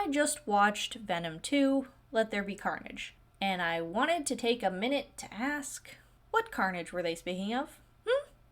I just watched Venom 2, Let There Be Carnage, and I wanted to take a minute to ask, what Carnage were they speaking of?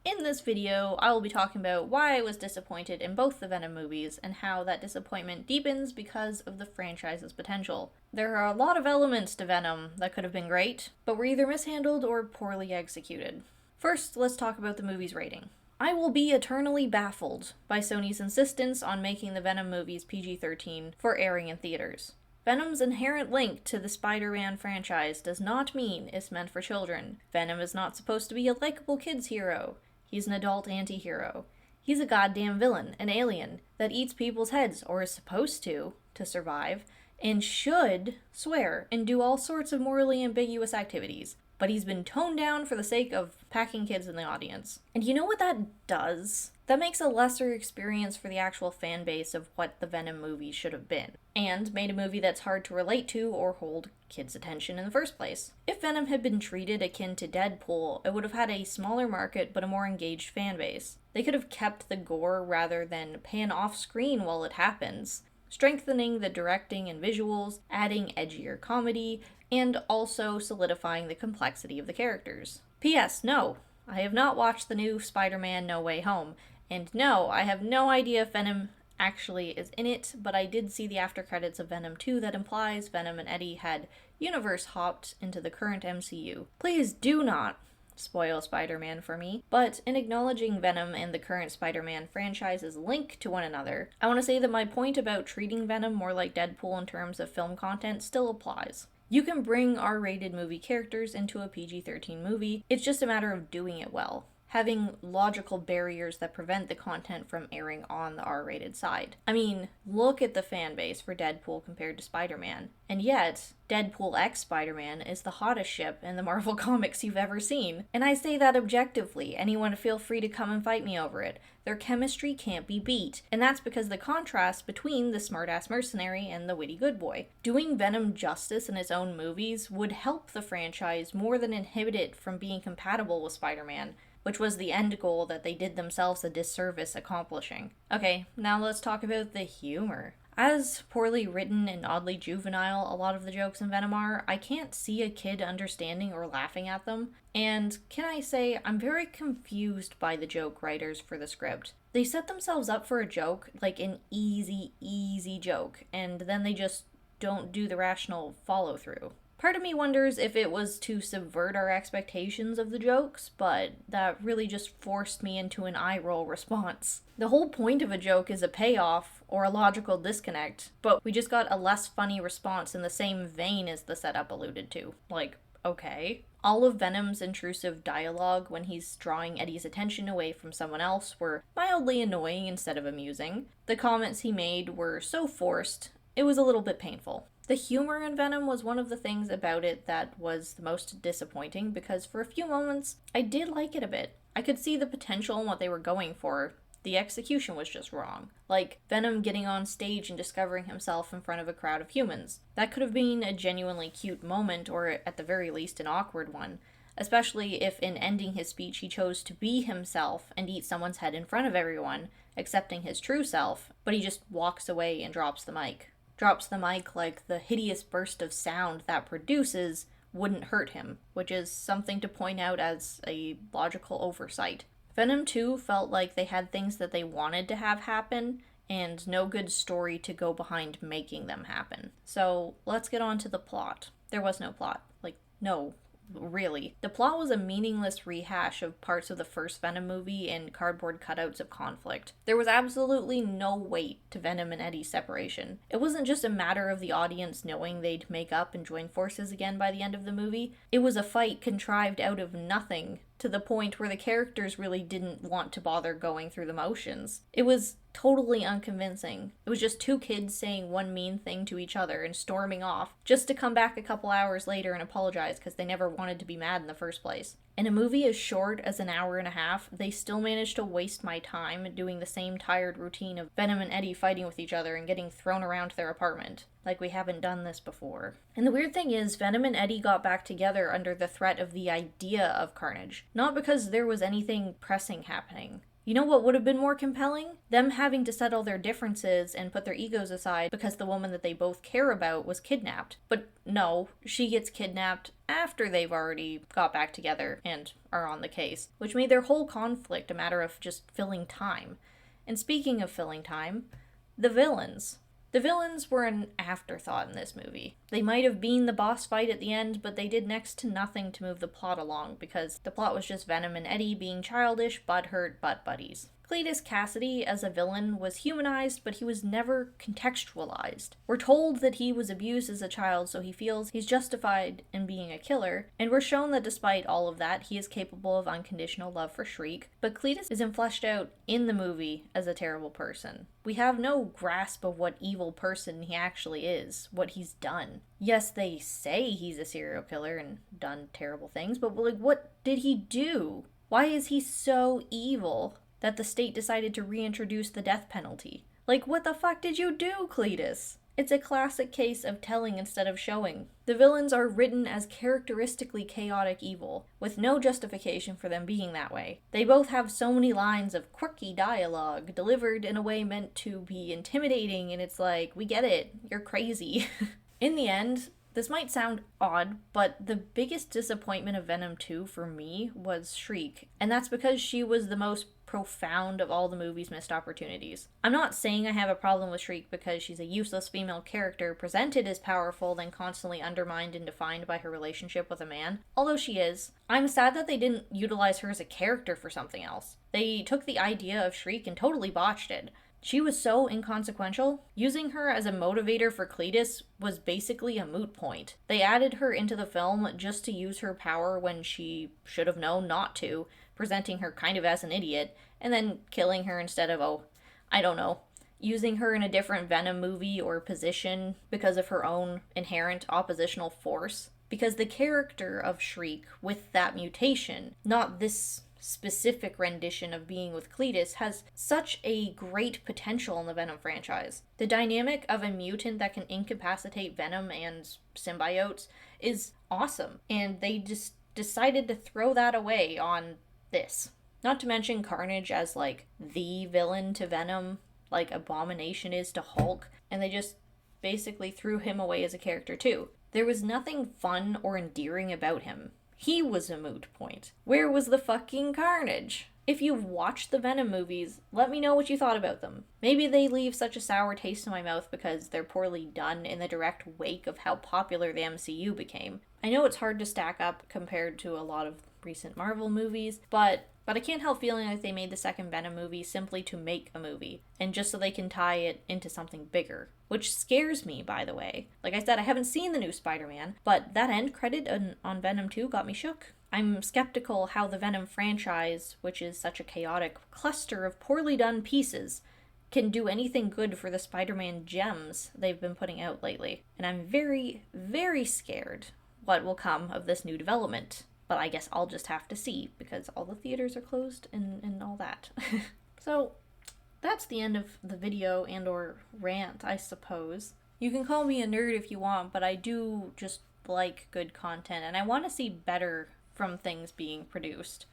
In this video, I will be talking about why I was disappointed in both the Venom movies and how that disappointment deepens because of the franchise's potential. There are a lot of elements to Venom that could have been great, but were either mishandled or poorly executed. First, let's talk about the movie's rating. I will be eternally baffled by Sony's insistence on making the Venom movies PG-13 for airing in theaters. Venom's inherent link to the Spider-Man franchise does not mean it's meant for children. Venom is not supposed to be a likable kid's hero. He's an adult anti-hero. He's a goddamn villain, an alien, that eats people's heads, or is supposed to survive, and should swear and do all sorts of morally ambiguous activities. But he's been toned down for the sake of packing kids in the audience. And you know what that does? That makes a lesser experience for the actual fan base of what the Venom movies should have been, and made a movie that's hard to relate to or hold kids' attention in the first place. If Venom had been treated akin to Deadpool, it would have had a smaller market but a more engaged fan base. They could have kept the gore rather than pan off screen while it happens, strengthening the directing and visuals, adding edgier comedy, and also solidifying the complexity of the characters. P.S. No, I have not watched the new Spider-Man No Way Home, and no, I have no idea if Venom actually is in it, but I did see the after credits of Venom 2 that implies Venom and Eddie had universe hopped into the current MCU. Please do not spoil Spider-Man for me, but in acknowledging Venom and the current Spider-Man franchise's link to one another, I want to say that my point about treating Venom more like Deadpool in terms of film content still applies. You can bring R-rated movie characters into a PG-13 movie, it's just a matter of doing it well, having logical barriers that prevent the content from airing on the R-rated side. I mean, look at the fan base for Deadpool compared to Spider-Man, and yet, Deadpool x Spider-Man is the hottest ship in the Marvel comics you've ever seen. And I say that objectively, anyone feel free to come and fight me over it. Their chemistry can't be beat, and that's because the contrast between the smartass mercenary and the witty good boy. Doing Venom justice in its own movies would help the franchise more than inhibit it from being compatible with Spider-Man, which was the end goal that they did themselves a disservice accomplishing. Okay, now let's talk about the humor. As poorly written and oddly juvenile a lot of the jokes in Venom are, I can't see a kid understanding or laughing at them. And can I say, I'm very confused by the joke writers for the script. They set themselves up for a joke, like an easy joke, and then they just don't do the rational follow-through. Part of me wonders if it was to subvert our expectations of the jokes, but that really just forced me into an eye-roll response. The whole point of a joke is a payoff or a logical disconnect, but we just got a less funny response in the same vein as the setup alluded to. Like, okay. All of Venom's intrusive dialogue when he's drawing Eddie's attention away from someone else were mildly annoying instead of amusing. The comments he made were so forced, it was a little bit painful. The humor in Venom was one of the things about it that was the most disappointing, because for a few moments, I did like it a bit. I could see the potential in what they were going for. The execution was just wrong. Like Venom getting on stage and discovering himself in front of a crowd of humans. That could have been a genuinely cute moment, or at the very least an awkward one. Especially if in ending his speech he chose to be himself and eat someone's head in front of everyone, accepting his true self, but he just walks away and drops the mic. Drops the mic like the hideous burst of sound that produces wouldn't hurt him, which is something to point out as a logical oversight. Venom 2 felt like they had things that they wanted to have happen, and no good story to go behind making them happen. So let's get on to the plot. There was no plot. No. Really. The plot was a meaningless rehash of parts of the first Venom movie and cardboard cutouts of conflict. There was absolutely no weight to Venom and Eddie's separation. It wasn't just a matter of the audience knowing they'd make up and join forces again by the end of the movie. It was a fight contrived out of nothing, to the point where the characters really didn't want to bother going through the motions. It was totally unconvincing. It was just two kids saying one mean thing to each other and storming off, just to come back a couple hours later and apologize because they never wanted to be mad in the first place. In a movie as short as an hour and a half, they still managed to waste my time doing the same tired routine of Venom and Eddie fighting with each other and getting thrown around their apartment. Like we haven't done this before. And the weird thing is, Venom and Eddie got back together under the threat of the idea of Carnage. Not because there was anything pressing happening. You know what would have been more compelling? Them having to settle their differences and put their egos aside because the woman that they both care about was kidnapped. But no, she gets kidnapped after they've already got back together and are on the case, which made their whole conflict a matter of just filling time. And speaking of filling time, the villains. The villains were an afterthought in this movie. They might have been the boss fight at the end, but they did next to nothing to move the plot along, because the plot was just Venom and Eddie being childish, butthurt butt buddies. Cletus Cassidy as a villain was humanized, but he was never contextualized. We're told that he was abused as a child, so he feels he's justified in being a killer, and we're shown that despite all of that, he is capable of unconditional love for Shriek, but Cletus isn't fleshed out in the movie as a terrible person. We have no grasp of what evil person he actually is, what he's done. Yes, they say he's a serial killer and done terrible things, but like, what did he do? Why is he so evil that the state decided to reintroduce the death penalty? Like, what the fuck did you do, Cletus? It's a classic case of telling instead of showing. The villains are written as characteristically chaotic evil, with no justification for them being that way. They both have so many lines of quirky dialogue, delivered in a way meant to be intimidating, and it's like, we get it, you're crazy. In the end, this might sound odd, but the biggest disappointment of Venom 2 for me was Shriek, and that's because she was the most profound of all the movie's missed opportunities. I'm not saying I have a problem with Shriek because she's a useless female character presented as powerful then constantly undermined and defined by her relationship with a man, although she is. I'm sad that they didn't utilize her as a character for something else. They took the idea of Shriek and totally botched it. She was so inconsequential, using her as a motivator for Cletus was basically a moot point. They added her into the film just to use her power when she should have known not to, presenting her kind of as an idiot, and then killing her instead of, using her in a different Venom movie or position because of her own inherent oppositional force. Because the character of Shriek with that mutation, not this specific rendition of being with Cletus, has such a great potential in the Venom franchise. The dynamic of a mutant that can incapacitate Venom and symbiotes is awesome, and they just decided to throw that away on this. Not to mention Carnage as like the villain to Venom, like Abomination is to Hulk, and they just basically threw him away as a character too. There was nothing fun or endearing about him. He was a moot point. Where was the fucking Carnage? If you've watched the Venom movies, let me know what you thought about them. Maybe they leave such a sour taste in my mouth because they're poorly done in the direct wake of how popular the MCU became. I know it's hard to stack up compared to a lot of recent Marvel movies, but I can't help feeling like they made the second Venom movie simply to make a movie, and just so they can tie it into something bigger. Which scares me, by the way. Like I said, I haven't seen the new Spider-Man, but that end credit on Venom 2 got me shook. I'm skeptical how the Venom franchise, which is such a chaotic cluster of poorly done pieces, can do anything good for the Spider-Man gems they've been putting out lately. And I'm very, very scared what will come of this new development. But I guess I'll just have to see, because all the theaters are closed and all that. So, that's the end of the video and or rant, I suppose. You can call me a nerd if you want, but I do just like good content, and I want to see better from things being produced.